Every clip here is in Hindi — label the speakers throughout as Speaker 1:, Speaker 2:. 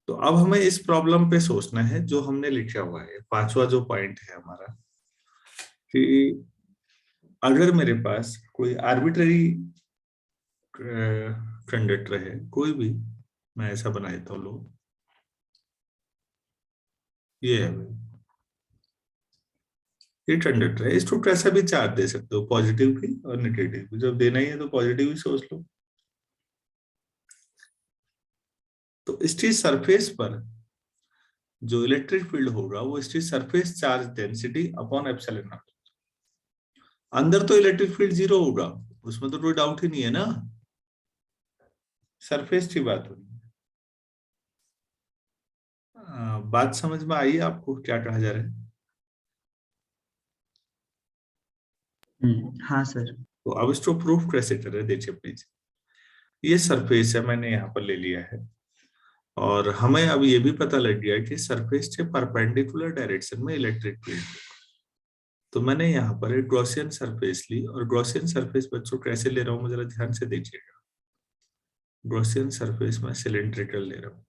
Speaker 1: तो अब हमें इस प्रॉब्लम पे सोचना है जो हमने लिखा हुआ है, पांचवा जो पॉइंट है हमारा, कि अगर मेरे पास कोई आर्बिट्ररी कंडक्टर है, कोई भी, मैं ऐसा बना देता हूँ, लो ये है भाई, ये कंडक्टर है, इसको कैसा भी चार्ज दे सकते हो, पॉजिटिव भी और नेगेटिव भी, जब देना ही है तो पॉजिटिव ही सोच लो। तो इसकी सरफेस पर जो इलेक्ट्रिक फील्ड होगा वो इसकी surface charge density upon epsilon not. अंदर तो इलेक्ट्रिक फील्ड जीरो होगा, उसमें तो कोई डाउट ही नहीं है ना, सरफेस की बात होगी। बात समझ में आई आपको क्या कहा जा रहा है?
Speaker 2: हाँ सर।
Speaker 1: तो अब इसको प्रूफ कैसे करें, देखिए प्लीज। ये सरफेस है, मैंने यहाँ पर ले लिया है, और हमें अब ये भी पता लग गया कि सरफेस के परपेंडिकुलर डायरेक्शन में इलेक्ट्रिक फील्ड है। तो मैंने यहाँ पर एक गॉसियन सरफेस ली, और गॉसियन सरफेस बच्चों कैसे ले रहा हूँ जरा ध्यान से देखिएगा। गॉसियन सरफेस में सिलिंड्रिकल ले रहा हूँ,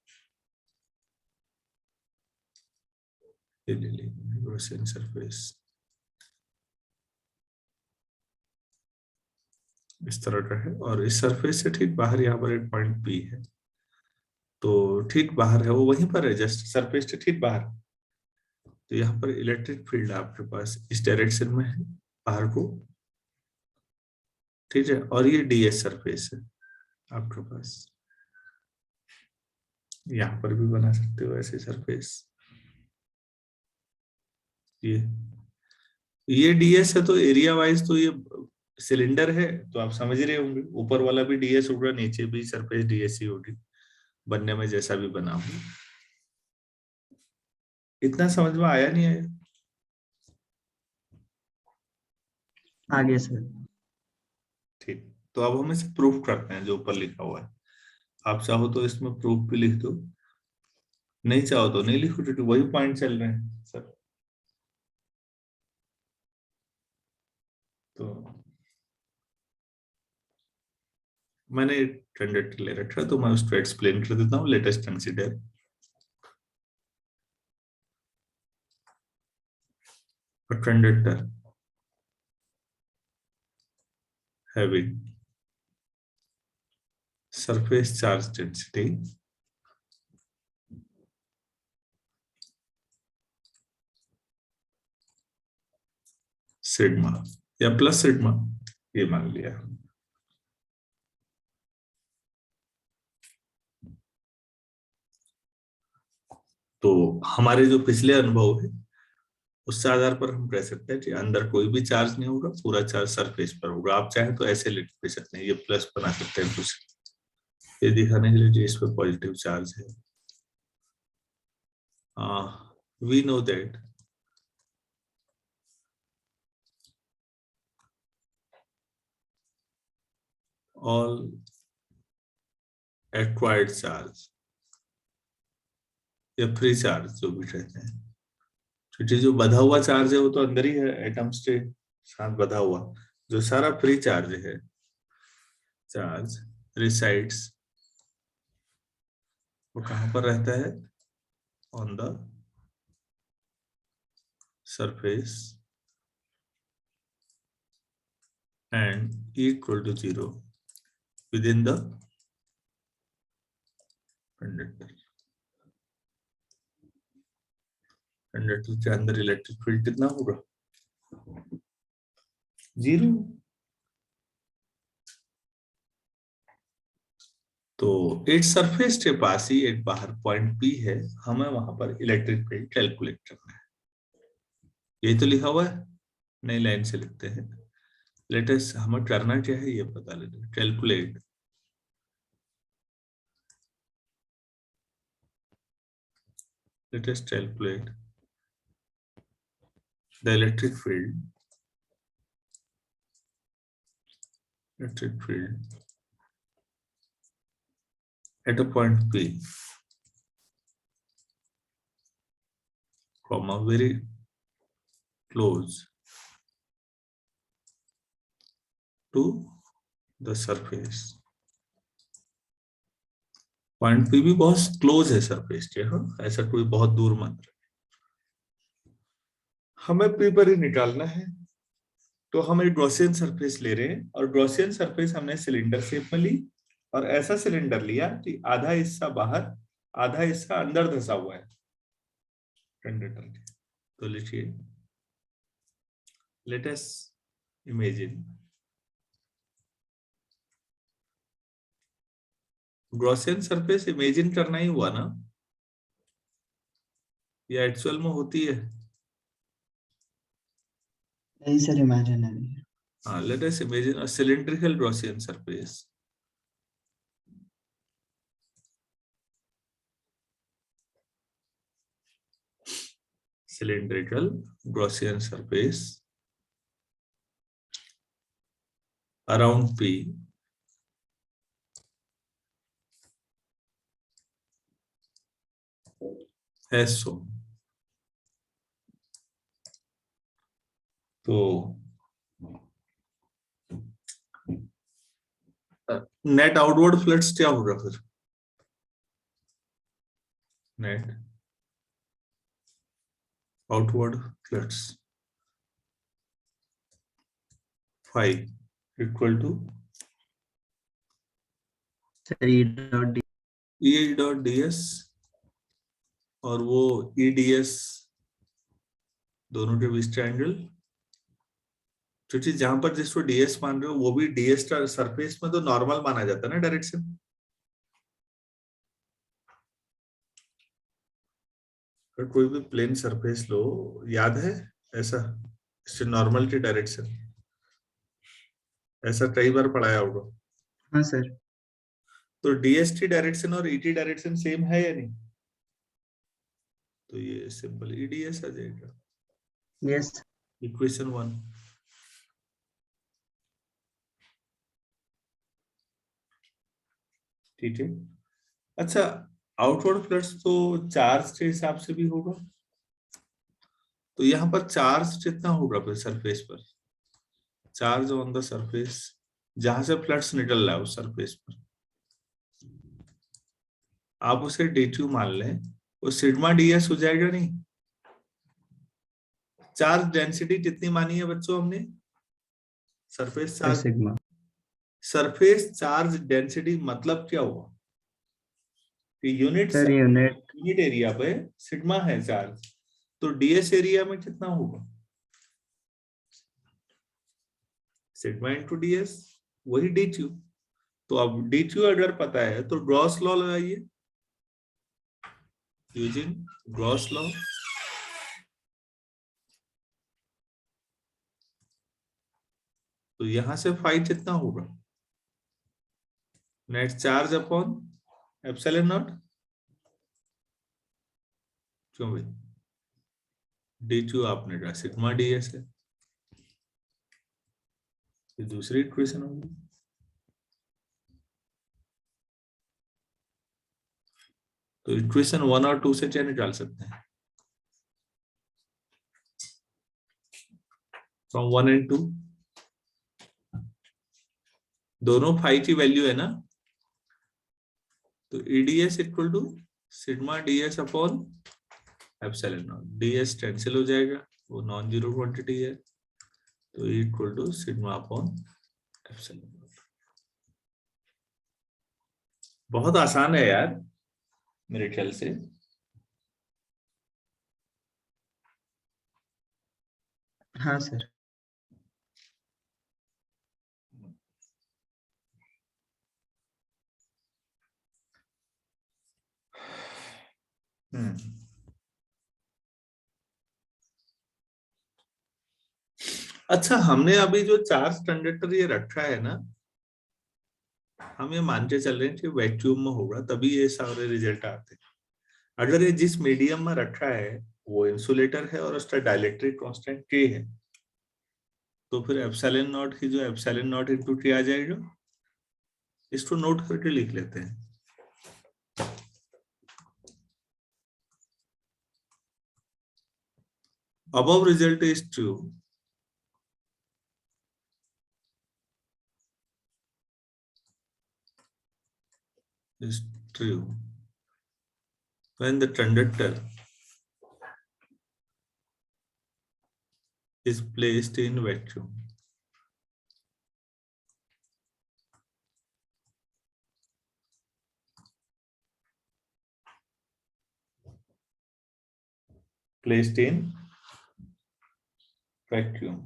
Speaker 1: ये ले ली गॉसियन सरफेस, इस तरह का है, और इस सरफेस से ठीक बाहर यहाँ पर एक पॉइंट पी है, तो ठीक बाहर है वो, वहीं पर है, जस्ट सरफेस से ठीक बाहर। तो यहाँ पर इलेक्ट्रिक फील्ड आपके पास इस डायरेक्शन में है, बाहर को, ठीक है, और ये डीएस सरफेस है आपके पास, यहाँ पर भी बना सकते हो ऐसे सरफेस। ये डीएस है, तो एरिया वाइज तो ये सिलेंडर है, तो आप समझ रहे होंगे, ऊपर वाला भी डीएस होगा, नीचे भी सरफेस डीएस ही होगी, बनने में जैसा भी बना हो। इतना समझ में आया नहीं आया?
Speaker 2: आगे सर।
Speaker 1: ठीक, तो अब हम इसे प्रूफ करते हैं जो ऊपर लिखा हुआ है। आप चाहो तो इसमें प्रूफ भी लिख दो, नहीं चाहो तो नहीं लिखो, क्योंकि वही पॉइंट चल रहे हैं सर। तो मैंने कंडक्टर ले रखा है, तो मैं उसको एक्सप्लेन कर देता हूँ। Latest consider a conductor having surface charge density sigma या प्लस सिग्मा, ये मान लिया। तो हमारे जो पिछले अनुभव है उससे आधार पर हम कह सकते हैं कि अंदर कोई भी चार्ज नहीं होगा, पूरा चार्ज सरफेस पर होगा। आप चाहें तो ऐसे लिख भी सकते हैं, ये प्लस बना सकते हैं कुछ, ये दिखाने के लिए कि इस पर पॉजिटिव चार्ज है। We know that all acquired charge या फ्री चार्ज जो भी कहते हैं, क्योंकि जो बधा हुआ चार्ज है वो तो अंदर ही है, एटम्स के साथ बधा हुआ। जो सारा फ्री चार्ज है, चार्ज रिसाइड्स, वो कहां पर रहता है? On the surface and equal to zero within the द कंडक्टर। कंडक्टर के अंदर इलेक्ट्रिक फील्ड कितना होगा? जीरो। तो एक सरफेस के पास ही एक बाहर पॉइंट पी है, हमें वहां पर इलेक्ट्रिक फील्ड कैलकुलेट करना है। यही तो लिखा हुआ है, नई लाइन से लिखते हैं। लेटेस्ट हमें करना क्या है ये पता लगे, calculate latest calculate the electric field at a point P, comma, very close to the surface point P भी बहुत क्लोज है सरफेस के, हाँ ऐसा कोई बहुत दूर मत रहे। हमें पी पर ही निकालना है, तो हम एक गॉसियन सरफेस ले रहे हैं, और गॉसियन सरफेस हमने सिलेंडर शेप में ली, और ऐसा सिलेंडर लिया कि आधा हिस्सा बाहर आधा हिस्सा अंदर धंसा हुआ है कंडक्टर के। तो लिखिए, late us imagine Gaussian surface. Imagine करना ही हुआ ना, या एक्चुअल में होती है?
Speaker 2: नहीं सर, इमेजिनरी।
Speaker 1: हाँ, let us imagine a cylindrical Gaussian surface. cylindrical Gaussian surface around P as shown. तो नेट आउटवर्ड फ्लक्स क्या होगा फिर? Net outward flux five equal to
Speaker 2: sir E dot D.
Speaker 1: E dot D S, और वो ई डी एस दोनों के बीच का एंगल, क्योंकि जहां पर जिसको डीएस मान रहे हो वो भी डीएस का सरफेस में तो नॉर्मल माना जाता है ना डायरेक्शन। अगर कोई भी प्लेन सरफेस लो, याद है ऐसा, इससे नॉर्मल की डायरेक्शन, ऐसा कई बार पढ़ाया होगा।
Speaker 2: हाँ सर।
Speaker 1: तो डीएसटी डायरेक्शन और ईटी डायरेक्शन सेम है या नहीं? तो ये सिंपल ईडीएस आ जाएगा,
Speaker 2: यस।
Speaker 1: इक्वेशन 1। ठीक है। अच्छा, आउटवर्ड फ्लक्स तो चार्ज के हिसाब से भी होगा, तो यहाँ पर चार्ज कितना होगा फिर सरफेस पर? चार्ज ऑन द सरफेस, जहां से फ्लक्स निकल रहा है उस सरफेस पर, आप उसे डी2 मान लें, वो सिग्मा डीएस हो जाएगा नहीं? चार्ज डेंसिटी कितनी मानी है बच्चों हमने? Surface
Speaker 2: sir
Speaker 1: charge.
Speaker 2: Sigma.
Speaker 1: Surface charge density मतलब क्या हुआ कि unit
Speaker 2: sir unit.
Speaker 1: Unit area पे सिग्मा है चार्ज, तो डीएस एरिया में कितना होगा? सिग्मा इंटू डीएस, वही डी2। तो अब डी2 अगर पता है तो ग्रॉस लॉ लगाइए, यूजिंग ग्रॉस लॉ। तो यहां से फाई कितना होगा? Net charge upon epsilon not. क्यों भाई? डी2 आपने कहा सिग्मा डीएस है, ये दूसरी इक्वेशन होगी। तो इक्वेशन 1 और 2 से क्या निकाल सकते हैं? फ्रॉम 1 एंड 2 दोनों फाई की वैल्यू है ना, तो EDS equal to sigma DS upon epsilon not. DS cancel हो जाएगा, वो नॉन जीरो क्वांटिटी है, तो equal to sigma upon epsilon not. बहुत आसान है यार मेरे ख्याल से।
Speaker 2: हाँ सर।
Speaker 1: हम्म। अच्छा, हमने अभी जो चार्ज कंडक्टर ये रखा है ना, हम ये मान के चल रहे हैं कि वैक्यूम में होगा तभी ये सारे रिजल्ट आते हैं। अगर ये जिस मीडियम में रखा है वो इंसुलेटर है और उसका डाइलेक्ट्रिक कांस्टेंट के है, तो फिर एप्सिलॉन नॉट की जो एप्सिलॉन नॉट इंटू के आ जाएगा। इसको नोट करके लिख लेते हैं। above result is true is true when the conductor is placed in vacuum. Placed in vacuum.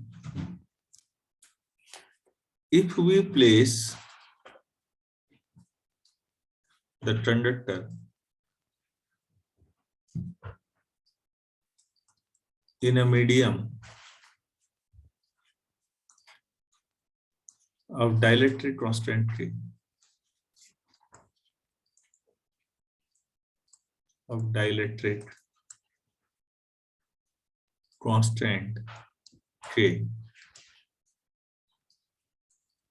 Speaker 1: If we place the conductor in a medium of dielectric constant K,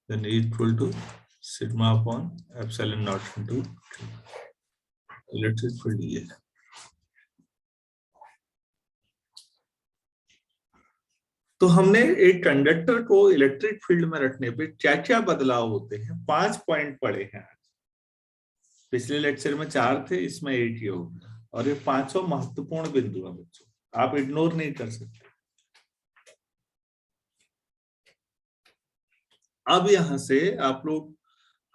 Speaker 1: then equal to sigma upon epsilon naught into electric field ये है। तो हमने एक कंडक्टर को इलेक्ट्रिक फील्ड में रखने पे क्या क्या बदलाव होते हैं, 5 पॉइंट पढ़े हैं आज। पिछले लेक्चर में 4 थे, इसमें 1 ही होगा, और ये 5 महत्वपूर्ण बिंदु है बच्चों, आप इग्नोर नहीं कर सकते। अब यहां से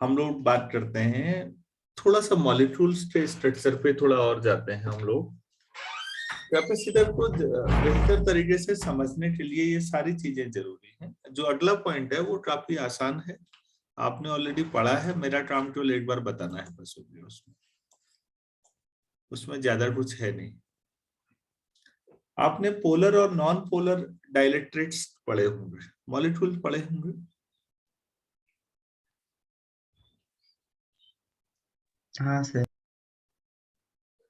Speaker 1: हम लोग बात करते हैं, थोड़ा सा मॉलिक्यूल्स के स्ट्रक्चर पे थोड़ा और जाते हैं हम लोग। कैपेसिटर को बेहतर तरीके से समझने के लिए ये सारी चीजें जरूरी हैं। जो अगला पॉइंट है वो काफी आसान है, आपने ऑलरेडी पढ़ा है, मेरा काम केवल एक बार बताना है बस। उसमें ज्यादा कुछ है नहीं। आपने पोलर और नॉन पोलर डाइलेक्ट्रिक्स पढ़े होंगे, मॉलिक्यूल पढ़े होंगे।
Speaker 2: हाँ sir.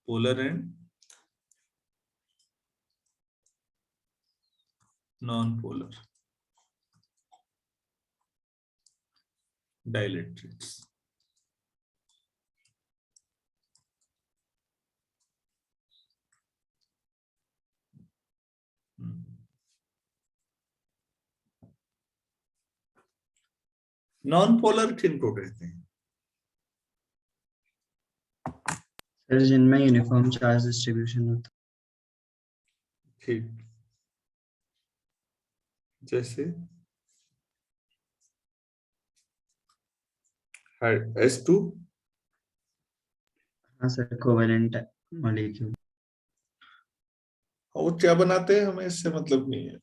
Speaker 1: Polar and non polar dielectrics. Non polar किनको कहते हैं?
Speaker 2: सर जिनमें यूनिफॉर्म चार्ज डिस्ट्रीब्यूशन होता है।
Speaker 1: ठीक, जैसे S2।
Speaker 2: हाँ सर, कोवेलेंट मॉलिक्यूल।
Speaker 1: वो क्या बनाते हैं हमें इससे मतलब नहीं है।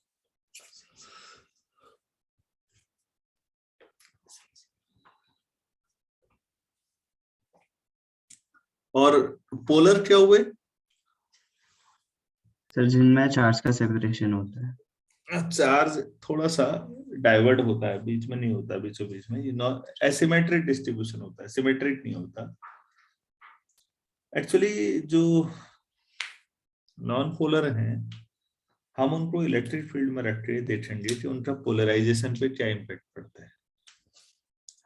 Speaker 1: और पोलर क्या हुए?
Speaker 2: सर जिनमें चार्ज का सेपरेशन होता है।
Speaker 1: चार्ज थोड़ा सा डाइवर्ट होता है, बीच में नहीं होता, बीचों बीच में। ये एसिमेट्रिक डिस्ट्रीब्यूशन होता है, सिमेट्रिक नहीं होता। एक्चुअली जो नॉन पोलर हैं, हम उनको इलेक्ट्रिक फील्ड में रख के देखेंगे कि उनका पोलराइजेशन पे क्या इम्पैक्ट पड़ता है।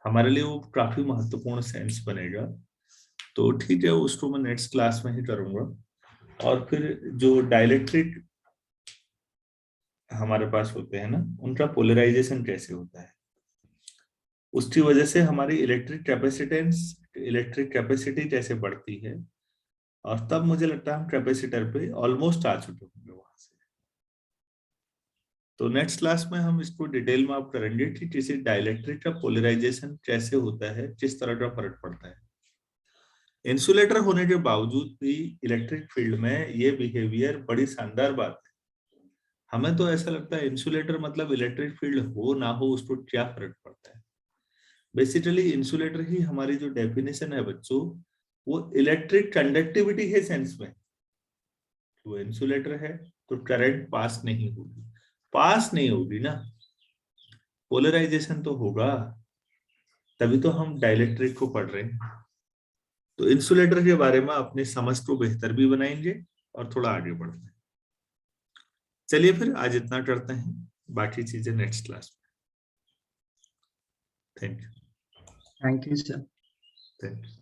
Speaker 1: हमारे लिए वो काफी महत्वपूर्ण सेंस बनेगा। तो ठीक है, उसको मैं नेक्स्ट क्लास में ही करूंगा। और फिर जो डाइलेक्ट्रिक हमारे पास होते हैं ना, उनका पोलराइजेशन कैसे होता है, उसकी वजह से हमारी इलेक्ट्रिक कैपेसिटी कैसे बढ़ती है। और तब मुझे लगता है हम कैपेसिटर पे ऑलमोस्ट आ चुके होंगे वहां से। तो नेक्स्ट क्लास में हम इसको डिटेल में आप करेंगे कि किसी डाइलेक्ट्रिक का पोलराइजेशन कैसे होता है, किस तरह का फर्क पड़ता है। इंसुलेटर होने के बावजूद भी इलेक्ट्रिक फील्ड में ये बिहेवियर बड़ी शानदार बात है। हमें तो ऐसा लगता है इंसुलेटर मतलब इलेक्ट्रिक फील्ड हो ना हो उसको क्या फर्क पड़ता है। बेसिकली इंसुलेटर ही हमारी जो डेफिनेशन है बच्चों, वो इलेक्ट्रिक कंडक्टिविटी है सेंस में। वो इंसुलेटर है तो करंट पास नहीं होगी ना, पोलराइजेशन तो होगा, तभी तो हम डाइलेक्ट्रिक को पढ़ रहे हैं। तो इंसुलेटर के बारे में अपनी समझ को बेहतर भी बनाएंगे और थोड़ा आगे बढ़ते हैं। चलिए फिर आज इतना करते हैं, बाकी चीजें नेक्स्ट क्लास में। Thank you.
Speaker 2: Thank you sir.
Speaker 1: Thank you.